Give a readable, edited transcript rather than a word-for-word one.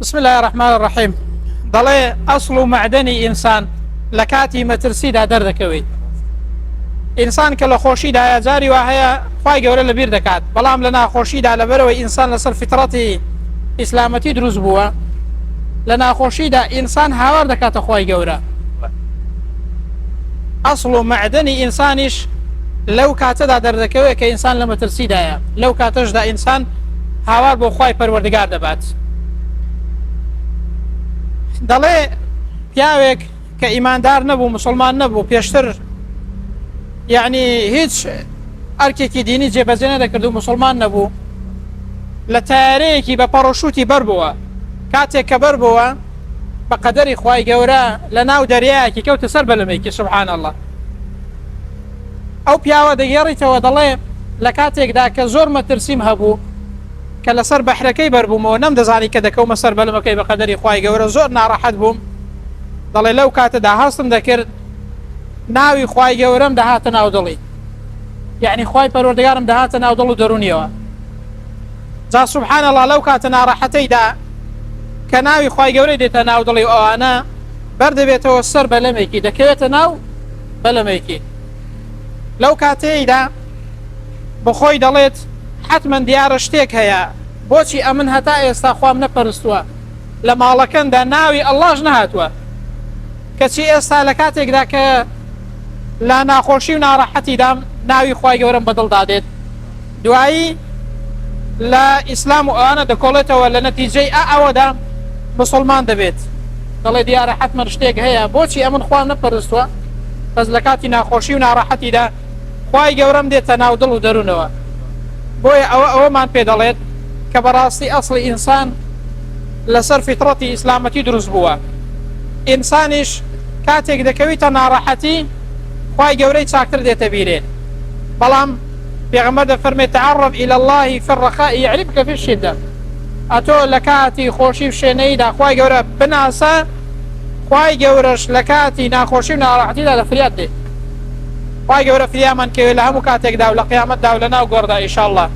بسم الله الرحمن الرحيم. دەڵێ ئەسڵ و مەعدەنی ئینسان لە کاتی مەترسیدا دەردەکەوێت. ئینسان کە لە خۆشیدا جاری وا هەیە خوای گەورە لەبیر دەکات، بەڵام لە ناخۆشیدا لەبەرەوەی ئینسان لەسەر فیترەتی ئیسلامەتی دروست بووە، لە ناخۆشیدا ئینسان هاوار دەکاتە خوای گەورە. ئەسڵ و مەعدەنی ئینسانیش لەو کاتەدا دەردەکەوێت کە ئینسان لە مەترسیدایە، لەو کاتەشدا ئینسان هاوار بۆ خوای پەروەردگار دەبات. دەڵێ پیاوێک کە ئیماندار نەبوو، مسلمان نەبوو، پێشتر یعنی هیچ ئەرکێکی دینی جێبەجێ نەدەکرد و مسلمان نەبوو، لە تارەیەکی بە پەڕۆشوتی بەربووە، کاتێک کە بەربووە بە قەدەری خوای گەورە لە ناو دەریایەکی کەوتە سەر بەلەمێکی سوبحان الله. ئەو پیاوە دەگێڕیتەوە، دەڵێ لە کاتێکدا کە زۆر مەترسیم هەبوو کە لەسەر بەحرەکەی بەربوومەوە، نەمدەزانی کە دەکەومە سەر بەلەمەکەی بە قەدەری خوای گەورە، زۆر ناڕەحەت بووم. دەڵێ لەو کاتەدا هەستم دەکرد ناوی خوای گەورەم دەهاتە ناو دڵی، یعنی خوای پەروەردگارم دەهاتە ناو دڵ و دەرونیەوە. جا سوبحان الله لەو کاتە ناڕەحەتەیدا کە ناوی خوای گەورەی دێتە ناو دڵی و ئەوانە بەردەبێتەوە سەر بەلەمێکی، دەکەوێتە ناو بەلەمێکی. لەو کاتەیەدا بەخۆی دەڵێت حتمما دیارە شتێک هەیە، بۆچی ئەمن هەتا ئێستا خوام نەپەرستووە، لە ماڵەکەندا ناوی ئەڵڵاش نەهاتووە، کەچی ئێستا لە کاتێکدا کە لە ناخۆشی و ناڕەحەتیدا ناوی خوای گەورەم بەدڵ دادێت، دوایی لە ئیسلام و ئەوانە دەکۆڵێتەوە، لە نەتیجەی ئەوەدا مسلمان دەبێت. دەڵێ دیارە حتمما شتێک هەیە، بۆچی ئەمن خوام نەپەرستووە، بەس لە کاتی ناخۆشی و ناڕەحەتیدا خوای گەورەم دێتە ناو دڵ و دەروونەوە. بۆیە ئەوەمان پێ دەڵێت کە بەڕاستی ئەسڵی ئینسان لەسەر فیترەتی ئیسلامەتی دروست بووە. ئینسانیش کاتێک دەکەویتە ناڕەحەتی خوای گەورەی چاکتر دێتە بیرێ، بەڵام پێغەمبەر دەفەرمێت تعرف إلى الله في الرخاء يعرفك في الشدة. ئەتۆ لە کاتی خۆشی و شوێنەییدا خوای گەورە بناسە، خوای گەورەش لە کاتی ناخۆشی و ناڕەحەتیدا لە فریاد دێت. خوای گەورە فریامان کەوێت لە هەموو کاتێکدا و لە قیامەتدا و لە ناو گۆڕدا ئینشاء الله.